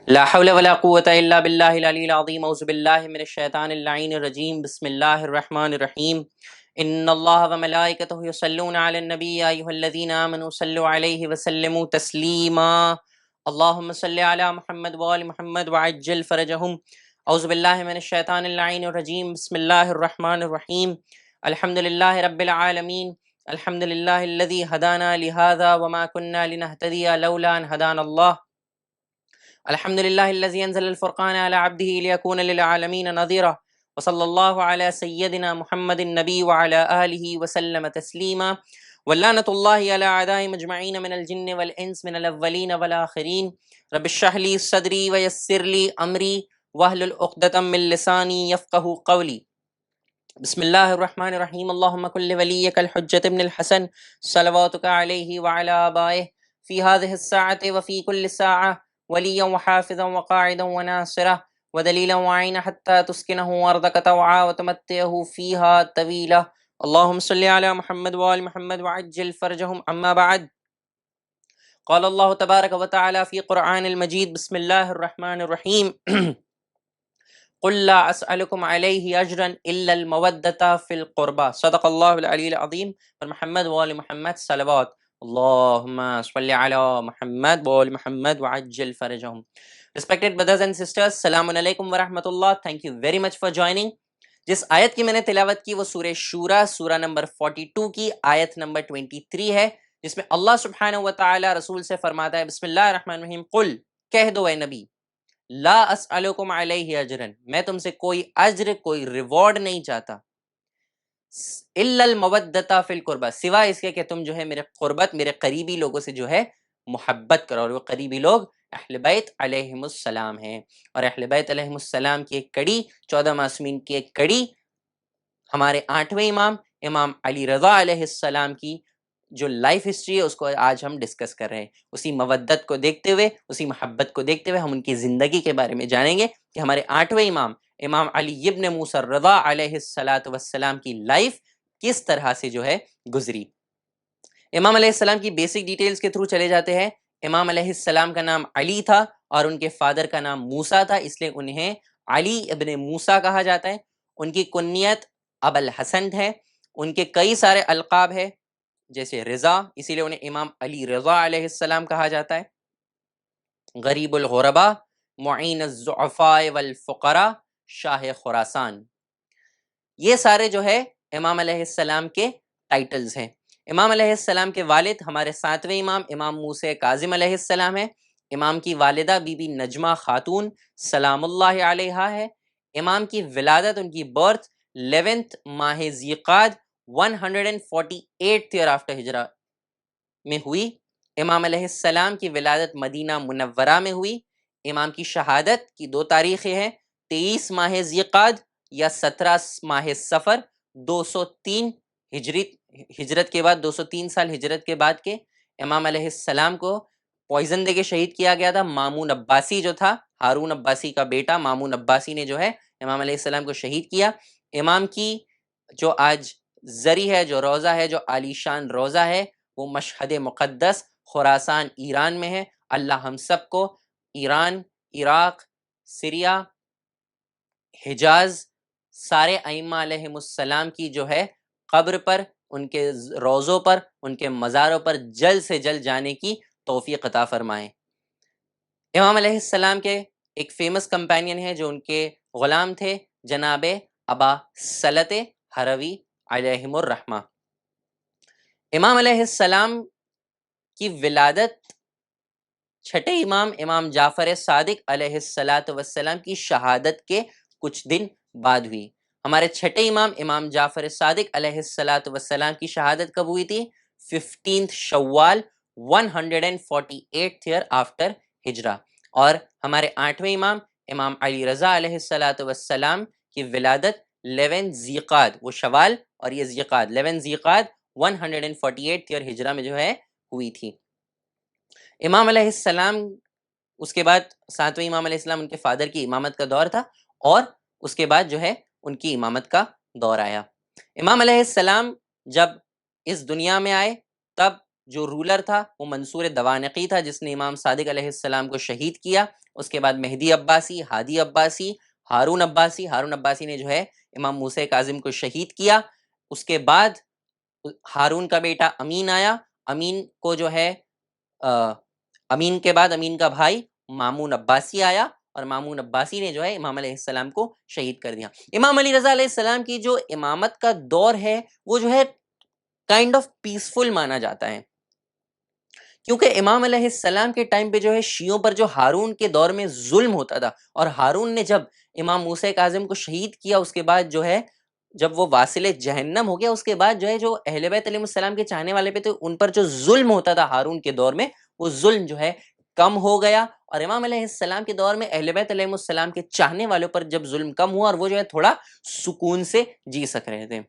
لا حول ولا قوة إلا بالله العلي العظيم أعوذ بالله من الشيطان اللعين الرجيم بسم الله الرحمن الرحيم إن الله وملائكته يصلون على النبي يا أيها الذين آمنوا صلوا عليه وسلموا تسليما اللهم صل على محمد وآل محمد وعجل فرجهم أعوذ بالله من الشيطان اللعين الرجيم بسم الله الرحمن الرحيم الحمد لله رب العالمين الحمد لله الذي هدانا لهذا وما كنا لنهتدي لولا أن هدانا الله الحمد لله الذي أنزل الفرقان على عبده ليكون للعالمين نذيرا وصلى الله على سيدنا محمد النبي وعلى آله وسلم تسليما ولعنة الله على أعدائهم أجمعين من الجن والإنس من الأولين والآخرين رب اشرح لي صدري ويسر لي أمري واحلل عقدة من لساني يفقه قولي بسم الله الرحمن الرحيم اللهم كن لوليك الحجة ابن الحسن صلواتك عليه وعلى آبائه في هذه الساعة وفي كل ساعة وليا وحافظا وقاعدا وناصرا ودليلا وعينا حتى تسكنه أرضك طوعا وتمتعه فيها طويلا اللهم صل على محمد وآل محمد وعجل فرجهم أما بعد قال الله تبارك وتعالى في قرآن المجيد بسم الله الرحمن الرحيم قل لا اسألكم علیہ اجرا الا المودۃ فی القربى صدق اللہ العلی العظیم اور محمد وآل محمد صلوات اللہم صلی علی محمد وآل محمد وعجل فرجہم. Respected brothers and sisters, السلام علیکم ورحمۃ اللہ. Thank you very much for joining. جس آیت کی میں نے تلاوت کی وہ سورہ شورا سورہ نمبر 42 کی آیت نمبر 23 ہے، جس میں اللہ سبحانہ و تعالی رسول سے فرماتا ہے بسم اللہ الرحمن الرحیم قل، کہہ دو اے نبی، لا اسألکم علیہ اجرن، میں تم سے کوئی اجر کوئی ریوارڈ نہیں چاہتا، الا المودۃ فی القربہ، سوائے اس کے کہ تم جو ہے میرے قربت میرے قریبی لوگوں سے جو ہے محبت کرو، اور وہ قریبی لوگ اہل بیت علیہم السلام ہیں. اور اہل بیت علیہم السلام کی ایک کڑی 14 معصومین کی ایک کڑی ہمارے 8ویں امام امام علی رضا علیہ السلام کی جو لائف ہسٹری ہے اس کو آج ہم ڈسکس کر رہے ہیں. اسی مودت کو دیکھتے ہوئے، اسی محبت کو دیکھتے ہوئے ہم ان کی زندگی کے بارے میں جانیں گے کہ ہمارے 8ویں امام امام علی ابن موسیٰ الرضا علیہ السلام کی لائف کس طرح سے جو ہے گزری. امام علیہ السلام کی بیسک ڈیٹیلز کے تھرو چلے جاتے ہیں. امام علیہ السلام کا نام علی تھا اور ان کے فادر کا نام موسیٰ تھا، اس لیے انہیں علی ابن موسیٰ کہا جاتا ہے. ان کی کنیت ابو الحسن ہے. ان کے کئی سارے القاب ہیں جیسے رضا، اسی لیے انہیں امام علی رضا علیہ السلام کہا جاتا ہے. غریب الغرباء، معین الضعفاء والفقراء، شاہ خراسان، یہ سارے جو ہے امام علیہ السلام کے ٹائٹلز ہیں. امام علیہ السلام کے والد ہمارے 7ویں امام امام موسیٰ کاظم علیہ السلام ہے. امام کی والدہ بی بی نجمہ خاتون سلام اللہ علیہا ہے. امام کی ولادت، ان کی برتھ 11 ماہ ذیقعد 148 ایئر آفٹر ہجرہ میں ہوئی. امام علیہ السلام کی ولادت مدینہ منورہ میں ہوئی. امام کی شہادت کی 2 تاریخیں ہیں، 23 ماہ ذیقعد یا 17 ماہ صفر 203 ہجرت کے بعد، 203 سال ہجرت کے بعد کے. امام علیہ السلام کو پوائزن دے کے شہید کیا گیا تھا. مامون عباسی جو تھا، ہارون عباسی کا بیٹا مامون عباسی نے جو ہے امام علیہ السلام کو شہید کیا. امام کی جو آج زری ہے، جو روضہ ہے، جو عالی شان روضہ ہے، وہ مشہد مقدس خراسان ایران میں ہے. اللہ ہم سب کو ایران، عراق، سیریا، حجاز، سارے ائمہ علیہم السلام کی جو ہے قبر پر، ان کے روضوں پر، ان کے مزاروں پر جلد سے جلد جانے کی توفیق عطا فرمائیں. امام علیہ السلام کے ایک فیمس کمپینین ہے جو ان کے غلام تھے، جناب ابا سلط ہروی علیہم الرحمہ. امام علیہ السلام کی ولادت چھٹے امام امام جعفر صادق علیہ السلام کی شہادت کے کچھ دن بعد ہوئی. ہمارے چھٹے امام امام جعفر صادق علیہ السلام کی شہادت کب ہوئی تھی؟ 15 شوال 148 ایئر آفٹر ہجرہ. اور ہمارے 8ویں امام امام علی رضا علیہ السلام کی ولادت 11 ذیقعد، وہ شوال اور یہ ذیقعد، 11 ذیقعد 148 ایئر ہجرہ میں جو ہے ہوئی تھی. امام علیہ السلام اس کے بعد 7ویں امام علیہ السلام ان کے فادر کی امامت کا دور تھا، اور اس کے بعد جو ہے ان کی امامت کا دور آیا. امام علیہ السلام جب اس دنیا میں آئے تب جو رولر تھا وہ منصور دوانقی تھا، جس نے امام صادق علیہ السلام کو شہید کیا. اس کے بعد مہدی عباسی، ہادی عباسی، ہارون عباسی. ہارون عباسی نے جو ہے امام موسیٰ کاظم کو شہید کیا. اس کے بعد ہارون کا بیٹا امین آیا. امین کو جو ہے امین کے بعد امین کا بھائی مامون عباسی آیا، اور مامون عباسی نے جو ہے امام علیہ السلام کو شہید کر دیا. امام علی رضا علیہ السلام کی جو امامت کا دور ہے وہ جو ہے کائنڈ آف پیسفل مانا جاتا ہے، کیونکہ امام علیہ السلام کے ٹائم پہ جو ہے شیعوں پر جو ہارون کے دور میں ظلم ہوتا تھا، اور ہارون نے جب امام موسیٰ کاظم کو شہید کیا اس کے بعد جو ہے جب وہ واصل جہنم ہو گیا، اس کے بعد جو ہے جو اہل بیت علیہ السلام کے چاہنے والے پہ تھے ان پر جو ظلم ہوتا تھا ہارون کے دور میں، وہ ظلم جو ہے کم ہو گیا. اور امام علیہ السلام کے دور میں اہل بیت علیہ السلام کے چاہنے والوں پر جب ظلم کم ہوا، اور وہ جو ہے تھوڑا سکون سے جی سک رہے تھے.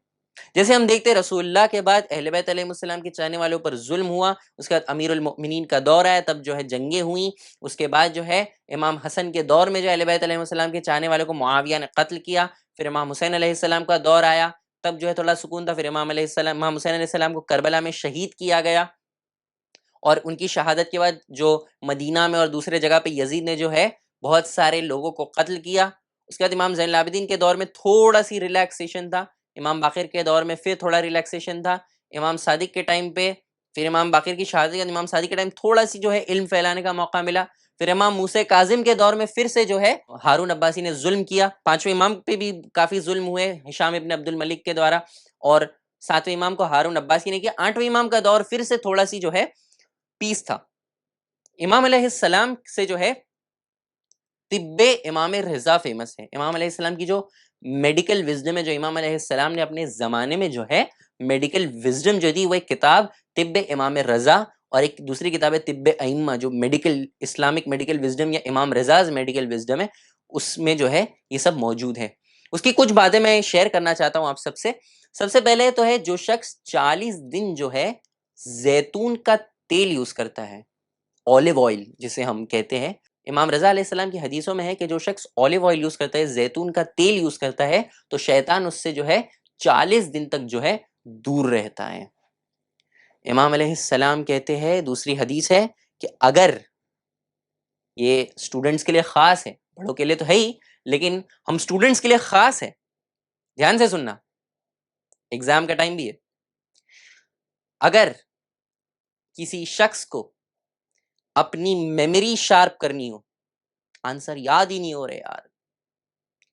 جیسے ہم دیکھتے ہیں رسول اللہ کے بعد اہل بیت علیہ السلام کے چاہنے والوں پر ظلم ہوا، اس کے بعد امیر المؤمنین کا دور آیا، تب جو ہے جنگیں ہوئیں. اس کے بعد جو ہے امام حسن کے دور میں جو اہل بیت علیہ السلام کے چاہنے والوں کو معاویہ نے قتل کیا. پھر امام حسین علیہ السلام کا دور آیا، تب جو ہے تھوڑا سکون تھا. پھر امام حسین علیہ السلام کو کربلا میں شہید کیا گیا، اور ان کی شہادت کے بعد جو مدینہ میں اور دوسرے جگہ پہ یزید نے جو ہے بہت سارے لوگوں کو قتل کیا. اس کے بعد امام زین العابدین کے دور میں تھوڑا سی ریلیکسیشن تھا، امام باقر کے دور میں پھر تھوڑا ریلیکسیشن تھا، امام صادق کے ٹائم پہ پھر امام باقر کی شہادت کے بعد امام صادق کے ٹائم تھوڑا سی جو ہے علم پھیلانے کا موقع ملا. پھر امام موسیٰ کاظم کے دور میں پھر سے جو ہے ہارون عباسی نے ظلم کیا. پانچویں امام پہ بھی کافی ظلم ہوئے ہشام ابن عبد الملک کے دوارا، اور ساتویں امام کو ہارون عباسی نے کیا. آٹھویں امام کا دور پھر سے تھوڑا سی جو ہے پیس تھا. امام علیہ السلام سے جو ہے طب امام رضا فیمس ہے. امام علیہ السلام کی جو میڈیکل وزڈم ہے، جو امام علیہ السلام نے اپنے زمانے میں جو ہے میڈیکل وزڈم جو دی، وہ ایک کتاب طب امام رضا، اور ایک دوسری کتاب ہے طب ائمہ، جو میڈیکل اسلامک میڈیکل وزڈم یا امام رضاز میڈیکل وزڈم ہے، اس میں جو ہے یہ سب موجود ہے. اس کی کچھ باتیں میں شیئر کرنا چاہتا ہوں آپ سب سے. سب سے پہلے تو ہے جو شخص 40 دن جو ہے زیتون کا تیل یوز کرتا ہے، اولیو آئل جسے ہم کہتے ہیں، امام رضا علیہ السلام کی حدیثوں میں ہے کہ جو شخص اولیو آئل یوز کرتا ہے، زیتون کا تیل یوز کرتا ہے، تو شیطان اس سے جو ہے 40 دن تک جو ہے دور رہتا ہے. امام علیہ السلام کہتے ہیں، دوسری حدیث ہے کہ اگر یہ اسٹوڈنٹس کے لیے خاص ہے، بڑوں کے لیے تو ہے ہی، لیکن ہم اسٹوڈنٹس کے لیے خاص ہے، دھیان سے سننا، ایگزام کا ٹائم بھی ہے. اگر کسی شخص کو اپنی میموری شارپ کرنی ہو، آنسر یاد ہی نہیں ہو رہے یار،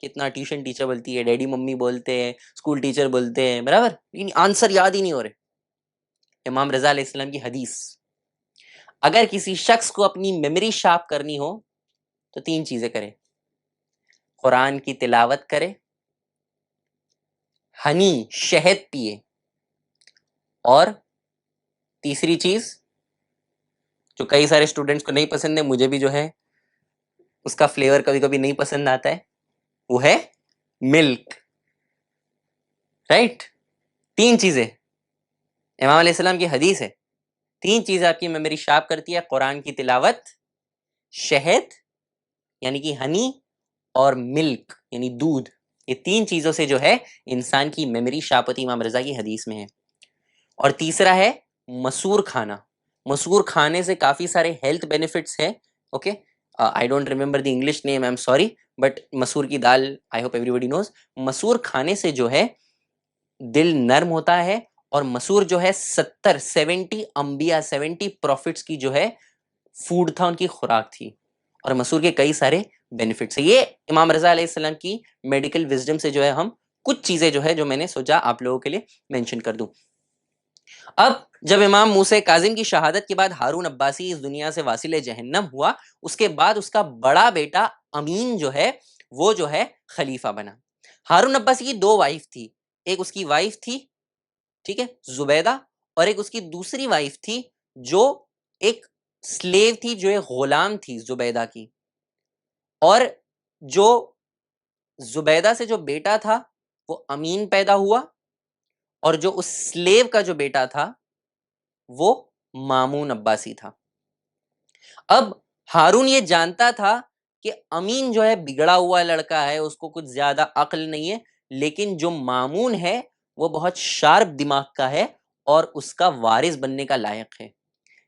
کتنا ٹیوشن ٹیچر بولتی ہے، ڈیڈی ممی بولتے ہیں، اسکول ٹیچر بولتے ہیں، برابر، لیکن آنسر یاد ہی نہیں ہو رہے. امام رضا علیہ السلام کی حدیث، اگر کسی شخص کو اپنی میموری شارپ کرنی ہو تو 3 چیزیں کرے: قرآن کی تلاوت کرے، ہنی شہد پیے، اور تیسری چیز جو کئی سارے اسٹوڈنٹس کو نہیں پسند ہے، مجھے بھی جو ہے اس کا فلیور کبھی کبھی نہیں پسند آتا ہے، وہ ہے ملک. رائٹ؟ 3 چیزیں امام علیہ السلام کی حدیث ہے، 3 چیزیں آپ کی میموری شارپ کرتی ہے: قرآن کی تلاوت، شہد یعنی کہ ہنی، اور ملک یعنی دودھ. یہ 3 چیزوں سے جو ہے انسان کی میموری شارپ ہوتی، امام رضا کی حدیث میں ہے. اور تیسرا ہے مسور کھانا. مسور کھانے سے کافی سارے ہیلتھ بینیفٹس ہیں. Okay, I don't remember the English name, I am sorry, but مسور کی دال آئی ہوپ ایوری بڈی نوز. مسور کھانے سے جو ہے دل نرم ہوتا ہے، اور مسور جو ہے 70 انبیاء 70 پروفٹس کی جو ہے فوڈ تھا، ان کی خوراک تھی، اور مسور کے کئی سارے بینیفٹس ہیں. یہ امام رضا علیہ السلام کی میڈیکل وزڈم سے جو ہے ہم کچھ چیزیں جو ہے جو میں نے سوچا آپ لوگوں کے لیے مینشن کر دوں. اب جب امام موسیٰ کاظم کی شہادت کے بعد ہارون عباسی اس دنیا سے واصل جہنم ہوا، اس کے بعد اس کا بڑا بیٹا امین جو ہے وہ جو ہے خلیفہ بنا. ہارون عباسی کی 2 وائف تھی، ایک اس کی وائف تھی، ٹھیک ہے، زبیدہ، اور ایک اس کی دوسری وائف تھی جو ایک سلیو تھی، جو ایک غلام تھی زبیدہ کی. اور جو زبیدہ سے جو بیٹا تھا وہ امین پیدا ہوا، اور جو اس سلیو کا جو بیٹا تھا وہ مامون عباسی تھا. اب ہارون یہ جانتا تھا کہ امین جو ہے بگڑا ہوا لڑکا ہے، اس کو کچھ زیادہ عقل نہیں ہے، لیکن جو مامون ہے وہ بہت شارپ دماغ کا ہے اور اس کا وارث بننے کا لائق ہے.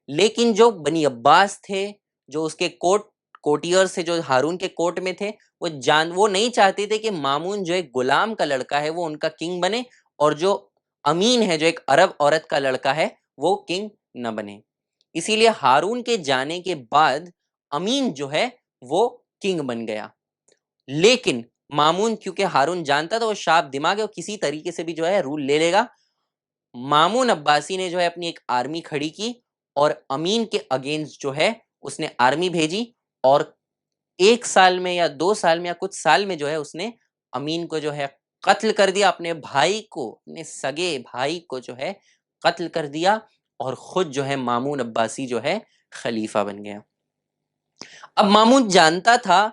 لیکن جو بنی عباس تھے، جو اس کے کوٹیئر سے جو ہارون کے کوٹ میں تھے، وہ نہیں چاہتے تھے کہ مامون جو ایک غلام کا لڑکا ہے وہ ان کا کنگ بنے، اور جو امین ہے جو ایک عرب عورت کا لڑکا ہے وہ کنگ نہ بنے۔ اسی لیے ہارون کے جانے کے بعد امین جو ہے وہ کنگ بن گیا، لیکن مامون کیونکہ ہارون جانتا تھا وہ شارپ دماغ ہے، وہ کسی طریقے سے بھی جو ہے رول لے لے گا۔ مامون عباسی نے جو ہے اپنی ایک آرمی کھڑی کی اور امین کے اگینسٹ جو ہے اس نے آرمی بھیجی، اور 1 سال میں یا 2 سال میں یا کچھ سال میں جو ہے اس نے امین کو جو ہے قتل کر دیا، اپنے بھائی کو، اپنے سگے بھائی کو جو ہے قتل کر دیا، اور خود جو ہے مامون عباسی جو ہے خلیفہ بن گیا۔ اب مامون جانتا تھا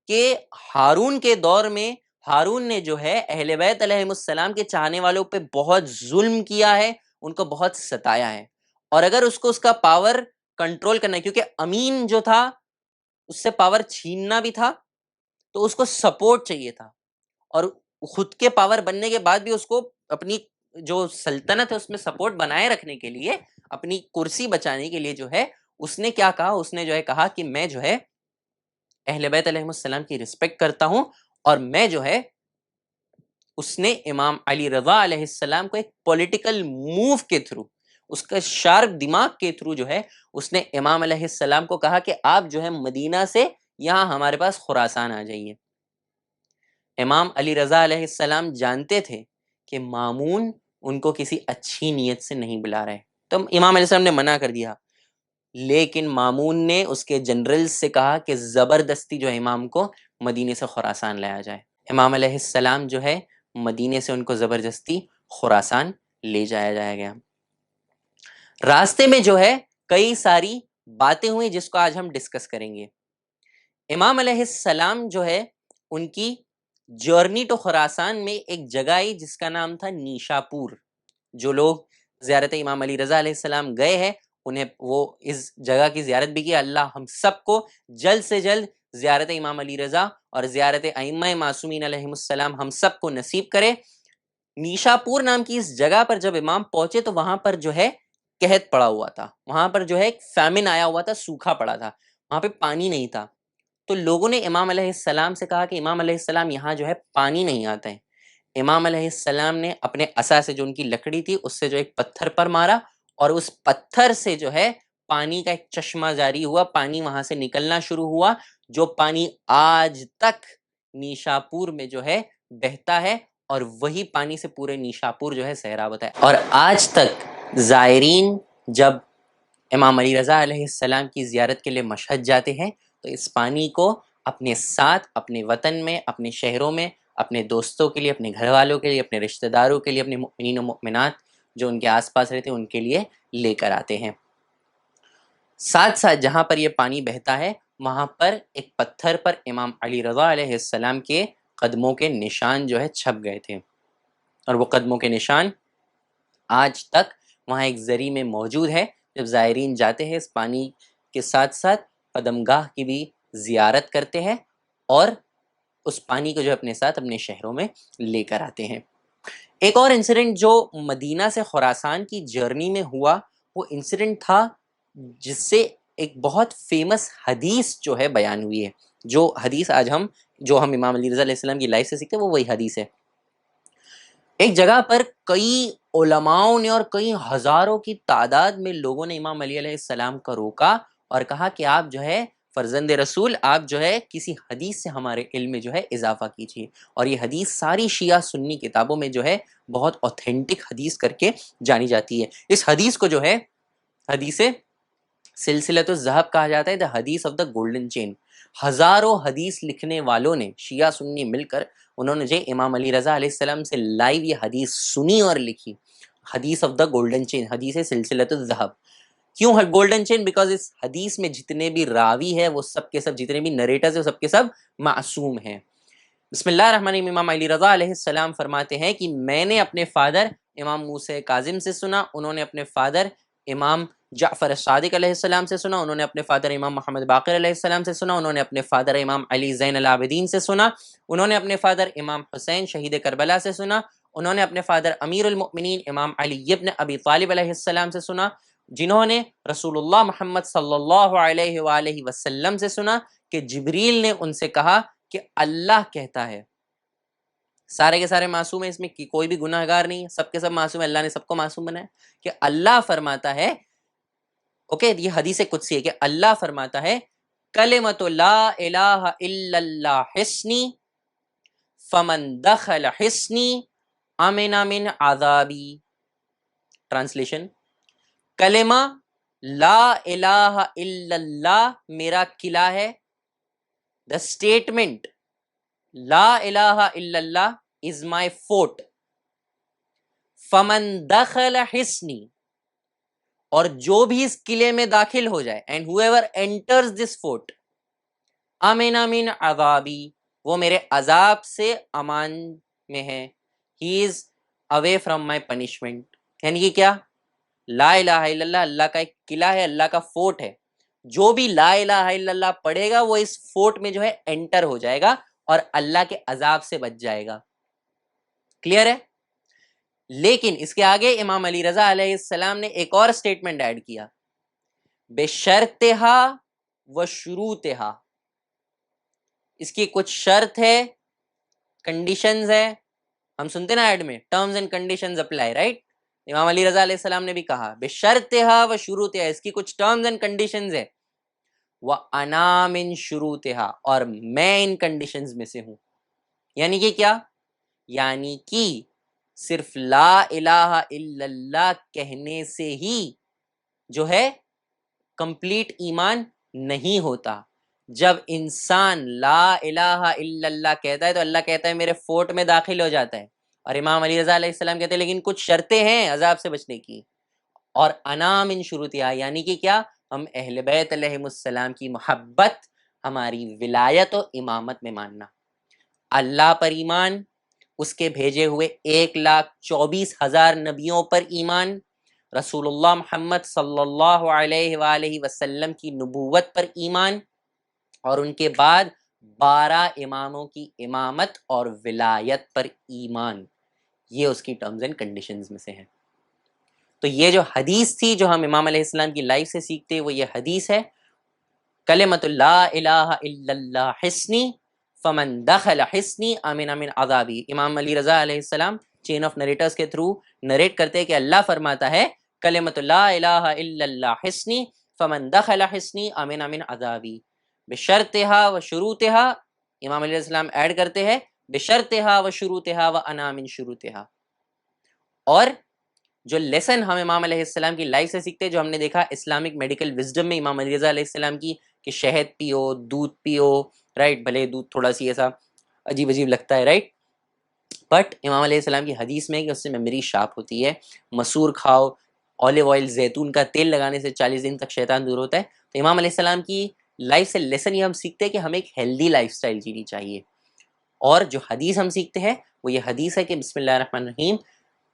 کہ ہارون کے دور میں ہارون نے جو ہے اہل بیت علیہ السلام کے چاہنے والوں پہ بہت ظلم کیا ہے، ان کو بہت ستایا ہے، اور اگر اس کو اس کا پاور کنٹرول کرنا ہے، کیونکہ امین جو تھا اس سے پاور چھیننا بھی تھا، تو اس کو سپورٹ چاہیے تھا، اور خود کے پاور بننے کے بعد بھی اس کو اپنی جو سلطنت ہے اس میں سپورٹ بنائے رکھنے کے لیے، اپنی کرسی بچانے کے لیے جو ہے اس نے کیا کہا، اس نے جو ہے کہا کہ میں جو ہے اہل بیت علیہ السلام کی رسپیکٹ کرتا ہوں، اور میں جو ہے اس نے امام علی رضا علیہ السلام کو ایک پولیٹیکل موو کے تھرو، اس کا شارپ دماغ کے تھرو جو ہے اس نے امام علیہ السلام کو کہا کہ آپ جو ہے مدینہ سے یہاں ہمارے پاس خراسان آ جائیے۔ امام علی رضا علیہ السلام جانتے تھے کہ مامون ان کو کسی اچھی نیت سے نہیں بلا رہے، تو امام علیہ السلام نے منع کر دیا، لیکن مامون نے اس کے جنرل سے کہا کہ زبردستی جو ہے امام کو مدینے سے خراسان لایا جائے۔ امام علیہ السلام جو ہے مدینے سے ان کو زبردستی خراسان لے جایا جایا گیا۔ راستے میں جو ہے کئی ساری باتیں ہوئی جس کو آج ہم ڈسکس کریں گے۔ امام علیہ السلام جو ہے ان کی جرنی ٹو خراسان میں ایک جگہ آئی جس کا نام تھا نیشاپور۔ جو لوگ زیارت امام علی رضا علیہ السلام گئے ہیں انہیں وہ اس جگہ کی زیارت بھی کی۔ اللہ ہم سب کو جلد سے جلد زیارت امام علی رضا اور زیارت ائمہ معصومین علیہم السلام ہم سب کو نصیب کرے۔ نیشاپور نام کی اس جگہ پر جب امام پہنچے تو وہاں پر جو ہے قحط پڑا ہوا تھا، وہاں پر جو ہے ایک فیمن آیا ہوا تھا، سوکھا پڑا تھا، وہاں پہ پانی نہیں تھا۔ تو لوگوں نے امام علیہ السلام سے کہا کہ امام علیہ السلام یہاں جو ہے پانی نہیں آتا ہے۔ امام علیہ السلام نے اپنے عصا سے جو ان کی لکڑی تھی اس سے جو ایک پتھر پر مارا، اور اس پتھر سے جو ہے پانی کا ایک چشمہ جاری ہوا، پانی وہاں سے نکلنا شروع ہوا، جو پانی آج تک نیشاپور میں جو ہے بہتا ہے، اور وہی پانی سے پورے نیشاپور جو ہے سیراب ہوتا ہے۔ اور آج تک زائرین جب امام علی رضا علیہ السلام کی زیارت کے لیے مشہد جاتے ہیں تو اس پانی کو اپنے ساتھ اپنے وطن میں، اپنے شہروں میں، اپنے دوستوں کے لیے، اپنے گھر والوں کے لیے، اپنے رشتہ داروں کے لیے، اپنے مؤمنین و مؤمنات جو ان کے آس پاس رہتے ہیں ان کے لیے لے کر آتے ہیں۔ ساتھ ساتھ جہاں پر یہ پانی بہتا ہے وہاں پر ایک پتھر پر امام علی رضا علیہ السلام کے قدموں کے نشان جو ہے چھپ گئے تھے، اور وہ قدموں کے نشان آج تک وہاں ایک زری میں موجود ہے۔ جب زائرین جاتے ہیں اس پانی کے ساتھ ساتھ قدم گاہ کی بھی زیارت کرتے ہیں، اور اس پانی کو جو اپنے ساتھ اپنے شہروں میں لے کر آتے ہیں۔ ایک اور انسیڈنٹ جو مدینہ سے خراسان کی جرنی میں ہوا، وہ انسیڈنٹ تھا جس سے ایک بہت فیمس حدیث جو ہے بیان ہوئی ہے۔ جو حدیث آج ہم امام علی رضا علیہ السلام کی لائف سے سیکھتے ہیں وہ وہی حدیث ہے۔ ایک جگہ پر کئی علماؤں نے اور کئی ہزاروں کی تعداد میں لوگوں نے امام علی علیہ السلام کو روکا اور کہا کہ آپ جو ہے فرزند رسول، آپ جو ہے کسی حدیث سے ہمارے علم میں جو ہے اضافہ کیجیے، اور یہ حدیث ساری شیعہ سنی کتابوں میں جو ہے بہت اوتھینٹک حدیث کر کے جانی جاتی ہے۔ اس حدیث کو جو ہے حدیث سلسلۃ الذہب کہا جاتا ہے، دا حدیث آف دا گولڈن چین۔ ہزاروں حدیث لکھنے والوں نے شیعہ سنی مل کر انہوں نے جو امام علی رضا علیہ السلام سے لائیو یہ حدیث سنی اور لکھی، حدیث آف دا گولڈن چین، حدیث سلسلۃ الذہب۔ کیوں گولڈن چین؟ بیکاز اس حدیث میں جتنے بھی راوی ہے وہ سب کے سب، جتنے بھی نریٹرز ہیں وہ سب کے سب معصوم ہیں۔ بسم اللہ الرحمن الرحیم۔ امام علی رضا علیہ السلام فرماتے ہیں کہ میں نے اپنے فادر امام موسیٰ کاظم سے سنا، انہوں نے اپنے فادر امام جعفر صادق علیہ السلام سے سنا، انہوں نے اپنے فادر امام محمد باقر علیہ السلام سے سنا، انہوں نے اپنے فادر امام علی زین العابدین سے سنا، انہوں نے اپنے فادر امام حسین شہید کربلا سے سنا، انہوں نے اپنے فادر امیر المؤمنین امام علی ابن ابی طالب علیہ السلام سے سنا، جنہوں نے رسول اللہ محمد صلی اللہ علیہ وآلہ وسلم سے سنا کہ جبریل نے ان سے کہا کہ اللہ کہتا ہے، سارے کے سارے معصوم ہیں، اس میں کوئی بھی گناہ گار نہیں ہے، سب کے سب معصوم ہیں، اللہ نے سب کو معصوم بنایا، کہ اللہ فرماتا ہے، اوکے یہ حدیث قدسی ہے کہ اللہ فرماتا ہے کلمۃ لا الہ الا اللہ حسنی فمن دخل حسنی امن من عذابی. ٹرانسلیشن، کلمہ لا الہ الا اللہ میرا قلعہ ہے، دا اسٹیٹمنٹ لا الہ الا اللہ از مائی فورٹ، فمن دخل حسنی اور جو بھی اس قلعے میں داخل ہو جائے، and whoever enters this fort امن من عذابی وہ میرے عذاب سے امان میں ہے، he is away from my punishment. یعنی کہ کیا؟ لا الہ الا اللہ اللہ کا ایک قلعہ ہے، اللہ کا فورٹ ہے، جو بھی لا الہ الا اللہ پڑھے گا وہ اس فورٹ میں جو ہے انٹر ہو جائے گا اور اللہ کے عذاب سے بچ جائے گا. کلیئر ہے؟ لیکن اس کے آگے امام علی رضا علیہ السلام نے ایک اور سٹیٹمنٹ ایڈ کیا، بشرطہا و شروطہا، اس کی کچھ شرط ہے، کنڈیشنز ہے، ہم سنتے نا ایڈ میں terms and conditions apply, right? امام علی رضا علیہ السلام نے بھی کہا بشرطہا و شروطہا، اس کی کچھ ٹرمز اینڈ کنڈیشنز ہے، وَأَنَا مِن شُرُوطِهَا اور میں ان کنڈیشنز میں سے ہوں. یعنی کہ کیا؟ یعنی کہ صرف لا الہ الا اللہ کہنے سے ہی جو ہے کمپلیٹ ایمان نہیں ہوتا. جب انسان لا الہ الا اللہ کہتا ہے تو اللہ کہتا ہے میرے فورٹ میں داخل ہو جاتا ہے، اور امام علی رضا علیہ السلام کہتے ہیں لیکن کچھ شرطیں ہیں عذاب سے بچنے کی، اور انا من شروطیہ یعنی کہ کیا؟ ہم اہل بیت علیہم السلام کی محبت، ہماری ولایت و امامت میں ماننا، اللہ پر ایمان، اس کے بھیجے ہوئے 1,24,000 نبیوں پر ایمان، رسول اللہ محمد صلی اللہ علیہ وآلہ وسلم کی نبوت پر ایمان، اور ان کے بعد 12 اماموں کی امامت اور ولایت پر ایمان. یہ اس کی ٹرمز اینڈ کنڈیشنز میں سے ہیں. تو یہ جو حدیث تھی جو ہم امام علیہ السلام کی لائف سے سیکھتے وہ یہ حدیث ہے کلمۃ لا الہ الا اللہ حسنی فمن دخل حسنی امن من عذابی. امام علی رضا علیہ السلام چین آف نریٹرز کے تھرو نریٹ کرتے ہیں کہ اللہ فرماتا ہے کلمۃ لا الہ الا اللہ حسنی فمن دخل حسنی امن من عذابی بشرطہا و شروطہا. امام علیہ السلام ایڈ کرتے ہیں بشرطہا و شروطہا و انا من شروطہا. اور جو لیسن ہم امام علیہ السلام کی لائف سے سیکھتے جو ہم نے دیکھا اسلامک میڈیکل وزڈم میں امام علی رضا علیہ السلام کی کہ شہد پیو، دودھ پیو، رائٹ؟ بھلے دودھ تھوڑا سی ایسا عجیب عجیب لگتا ہے، رائٹ؟ بٹ امام علیہ السلام کی حدیث میں کہ اس سے میموری شارپ ہوتی ہے. مسور کھاؤ، اولیو آئل، زیتون کا تیل لگانے سے 40 دن تک شیطان دور ہوتا ہے. تو امام علیہ السلام کی لائف سے لیسن یہ ہم سیکھتے ہیں کہ ہمیں ایک ہیلدی لائف سٹائل جینی چاہیے. اور جو حدیث ہم سیکھتے ہیں وہ یہ حدیث ہے کہ بسم اللہ الرحمن الرحیم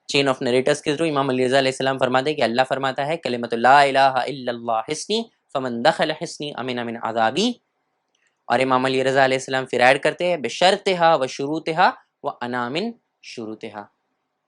چین آف نریٹرز کے تھرو امام علی رضا علیہ السلام فرماتے ہیں کہ اللہ فرماتا ہے کلمۃ لا الہ الا اللہ حسنی فمن دخل حسنی امن من عذابی. اور امام علی رضا علیہ السلام پھر ایڈ کرتے ہیں بشرطہا و شروطہا و انا من شروطہا.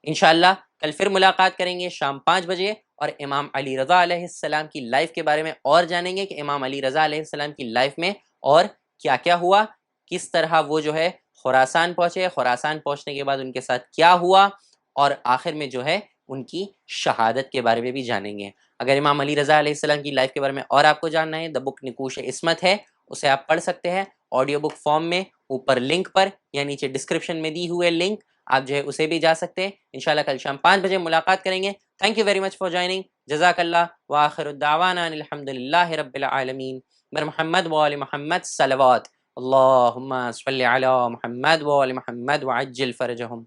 انشاءاللہ کل پھر ملاقات کریں گے شام 5 بجے اور امام علی رضا علیہ السلام کی لائف کے بارے میں اور جانیں گے کہ امام علی رضا علیہ السلام کی لائف میں اور کیا کیا ہوا، کس طرح وہ جو ہے خراسان پہنچے، خراسان پہنچنے کے بعد ان کے ساتھ کیا ہوا، اور آخر میں جو ہے ان کی شہادت کے بارے میں بھی جانیں گے. اگر امام علی رضا علیہ السلام کی لائف کے بارے میں اور آپ کو جاننا ہے، دا بک نکوش عصمت ہے، اسے آپ پڑھ سکتے ہیں آڈیو بک فارم میں، اوپر لنک پر یا نیچے ڈسکرپشن میں دی ہوئے لنک آپ جو ہے اسے بھی جا سکتے ہیں. انشاءاللہ کل شام 5 بجے ملاقات کریں گے. Thank you very much for joining. جزاک اللہ وآخر الدعوانا الحمد للہ رب العالمین. محمد وآل محمد صلوات. اللہم صلی علی محمد وآل محمد وعجل فرجہم.